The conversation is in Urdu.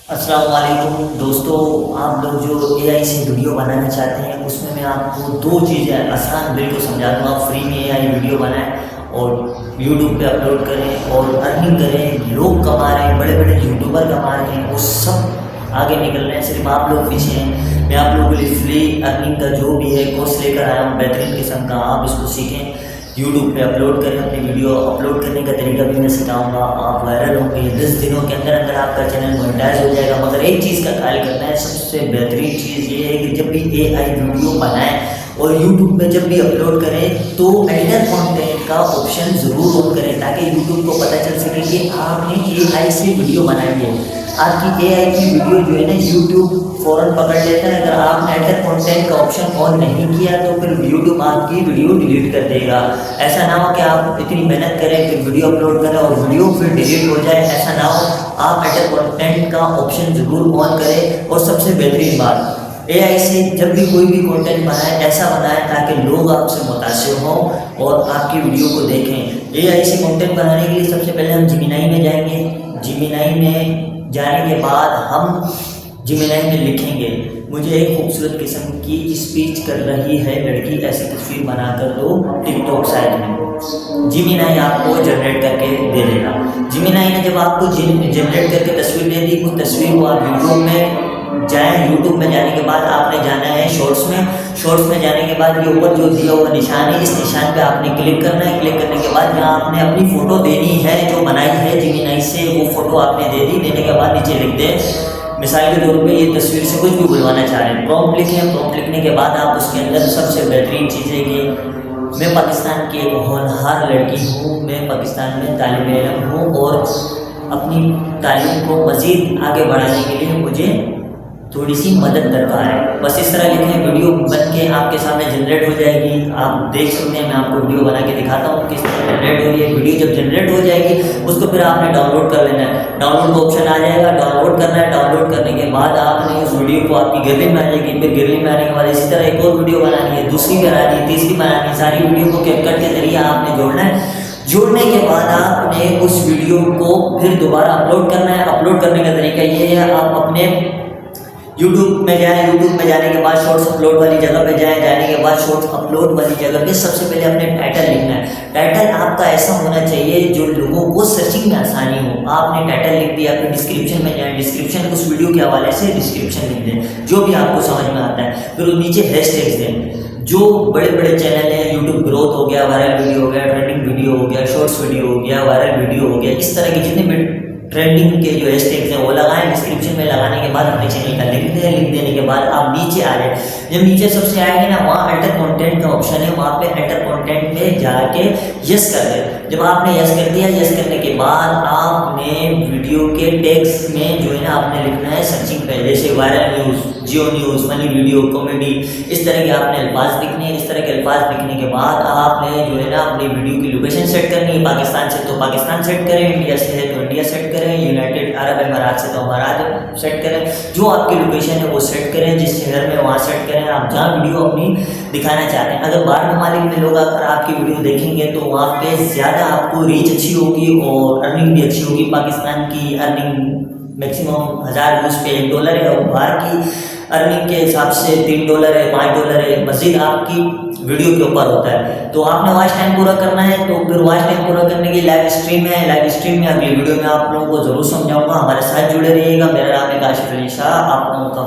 السلام علیکم دوستو، آپ لوگ جو اے آئی سے ویڈیو بنانا چاہتے ہیں اس میں میں آپ کو دو چیزیں آسان بالکل سمجھا دوں گا۔ فری میں اے آئی ویڈیو بنائیں اور یوٹیوب پہ اپلوڈ کریں اور ارننگ کریں۔ لوگ کما رہے ہیں، بڑے بڑے یوٹیوبر کما رہے ہیں، وہ سب آگے نکل رہے ہیں، صرف آپ لوگ پیچھے ہیں۔ میں آپ لوگوں کے لیے فری ارننگ کا جو بھی ہے کورس لے کر آیا ہوں، بہترین قسم کا۔ آپ اس کو سیکھیں، یوٹیوب پہ اپلوڈ کریں اپنی ویڈیو۔ اپلوڈ کرنے کا طریقہ بھی میں سکھاؤں گا، آپ وائرل ہوں گے۔ 10 دنوں کے اندر اندر آپ کا چینل مونیٹائز ہو جائے گا۔ مگر ایک چیز کا خیال کرنا ہے، سب سے بہترین چیز یہ ہے کہ جب بھی اے آئی ویڈیو بنائیں اور یوٹیوب پہ جب بھی اپلوڈ کریں تو ایڈر کانٹینٹ کا آپشن ضرور آن کریں، تاکہ یوٹیوب کو پتہ چل سکے کہ آپ نے اے آئی سے ویڈیو بنائی ہے۔ آپ کی اے آئی کی ویڈیو جو ہے نا یوٹیوب فوراً پکڑ لیتا ہے۔ اگر آپ نے ایڈر کانٹینٹ کا آپشن آن نہیں کیا تو پھر یوٹیوب آپ کی ویڈیو ڈیلیٹ کر دے گا۔ ایسا نہ ہو کہ آپ اتنی محنت کریں پھر ویڈیو اپلوڈ کریں اور ویڈیو پھر ڈیلیٹ ہو جائے، ایسا نہ ہو۔ آپ ایڈر کانٹینٹ کا آپشن ضرور آن کریں۔ اور سب سے بہترین بات، اے آئی سے جب بھی کوئی بھی کانٹینٹ بنائیں ایسا بنائیں تاکہ لوگ آپ سے متاثر ہوں اور آپ کی ویڈیو کو دیکھیں۔ اے آئی سے کانٹینٹ بنانے کے لیے سب سے پہلے ہم جیمینائی میں جائیں گے۔ جیمینائی میں جانے کے بعد ہم جیمینائی میں لکھیں گے مجھے ایک خوبصورت قسم کی اسپیچ کر رہی ہے لڑکی، ایسی تصویر بنا کر دو ٹک ٹاک سائٹ میں۔ جیمینائی آپ کو جنریٹ کر کے دے دے گا۔ جیمینائی نے جب آپ کو جنریٹ کر کے تصویر دے دی، اس تصویر کو آپ یوٹیوب میں جائیں۔ یوٹیوب میں جانے کے بعد آپ نے جانا ہے شارٹس میں۔ شارٹس میں جانے کے بعد یہ اوپر جو دیا ہوا نشان ہے، اس نشان پہ آپ نے کلک کرنا ہے۔ کلک کرنے کے بعد یہاں آپ نے اپنی فوٹو دینی ہے جو بنائی ہے جیمینائی سے، وہ فوٹو آپ نے دے دی۔ دینے کے بعد نیچے لکھ دیں، مثال کے طور پہ یہ تصویر سے کچھ بھی بلوانا چاہ رہے ہیں، پرومپٹ لکھیں۔ پرومپٹ لکھنے کے بعد آپ اس کے اندر سب سے بہترین چیز ہے کہ میں پاکستان کی ایک ہونہار لڑکی ہوں، میں پاکستان میں طالب علم ہوں اور اپنی تعلیم کو مزید آگے بڑھانے کے لیے مجھے تھوڑی سی مدد درکار ہے۔ بس اس طرح لکھیں، ویڈیو بن کے آپ کے سامنے جنریٹ ہو جائے گی۔ آپ دیکھ سکتے ہیں، میں آپ کو ویڈیو بنا کے دکھاتا ہوں کس طرح جنریٹ ہو رہی ہے۔ ویڈیو جب جنریٹ ہو جائے گی اس کو پھر آپ نے ڈاؤن لوڈ کر لینا ہے۔ ڈاؤن لوڈ کا آپشن آ جائے گا، ڈاؤن لوڈ کرنا ہے۔ ڈاؤن لوڈ کرنے کے بعد آپ نے اس ویڈیو کو آپ کی گیلری میں آ جائے گی۔ پھر گیلری میں آنے کے بعد اسی طرح ایک اور ویڈیو بنانی ہے، دوسری بنانی ہے، تیسری بنانی ہے۔ ساری ویڈیو کو کیپ کٹ کے ذریعے آپ نے جوڑنا ہے۔ جوڑنے کے بعد آپ نے اس ویڈیو کو پھر دوبارہ اپلوڈ کرنا ہے۔ اپلوڈ کرنے کا طریقہ یہ ہے، آپ اپنے یوٹیوب میں جائیں۔ یوٹیوب میں جانے کے بعد شارٹس اپلوڈ والی جگہ پہ جائیں۔ جانے کے بعد شارٹس اپلوڈ والی جگہ پہ سب سے پہلے اپنے ٹائٹل لکھنا ہے۔ ٹائٹل آپ کا ایسا ہونا چاہیے جو لوگوں کو سرچنگ میں آسانی ہو۔ آپ نے ٹائٹل لکھ دیا، پھر ڈسکرپشن میں جائیں۔ ڈسکرپشن اس ویڈیو کے حوالے سے ڈسکرپشن لکھ دیں جو بھی آپ کو سمجھ میں آتا ہے۔ پھر نیچے ہیش ٹیگز دیں۔ جو بڑے بڑے چینل ہیں، یوٹیوب گروتھ ہو گیا، وائرل ویڈیو ہو گیا، ٹرینڈنگ ویڈیو ہو گیا، شارٹس ویڈیو ہو گیا، وائرل ویڈیو ہو گیا، اس طرح کے جتنے بھی ٹرینڈنگ کے جو ہیش ٹیگز ہیں وہ لگائیں۔ ڈسکرپشن میں لگانے کے بعد اپنے چینل کا لنک دیں۔ لنک دینے کے بعد آپ نیچے آ جائیں۔ جب نیچے سب سے آئے گے نا، وہاں انٹر کانٹینٹ کا آپشن ہے، وہاں پہ انٹر کانٹینٹ میں جا کے یس کر دیں۔ جب آپ نے یس کر دیا، یس کرنے کے بعد آپ نے ویڈیو کے ٹیکسٹ میں جو ہے نا آپ نے لکھنا ہے سرچنگ پہ، جیسے وائرل نیوز، جیو نیوز، فنی ویڈیو، کامیڈی، اس طرح کے آپ نے الفاظ لکھنے ہیں۔ اس طرح کے الفاظ لکھنے کے بعد آپ نے جو ہے نا اپنی ویڈیو کی لوکیشن سیٹ کرنی ہے۔ پاکستان سے تو پاکستان سیٹ کریں، انڈیا سے ہے تو انڈیا سیٹ کریں، یونائٹیڈ عرب امارات سے تو امارات سیٹ کریں۔ جو آپ کی لوکیشن ہے وہ سیٹ کریں، جس شہر میں وہاں سیٹ کریں آپ جہاں ویڈیو اپنی دکھانا چاہتے ہیں۔ اگر باہر ممالک میں لوگ اگر آپ کی ویڈیو دیکھیں گے تو وہاں پہ زیادہ آپ کو ریچ اچھی ہوگی اور ارننگ بھی اچھی ہوگی۔ پاکستان کی ارننگ میکسیمم 1000 ویوز پہ $1 ہے، اور باہر کی ارننگ کے حساب سے $3 ہے، $5 ہے، مزید آپ کی ویڈیو کے اوپر ہوتا ہے۔ تو آپ نے واچ ٹائم پورا کرنا ہے، تو پھر واچ ٹائم پورا کرنے کی لائیو اسٹریم ہے۔ لائیو اسٹریم میں اگلی ویڈیو میں آپ لوگوں کو ضرور سمجھاؤں گا، ہمارے ساتھ جڑے رہیے گا۔ میرا نام ہے کاشف علی شاہ، آپ لوگوں کا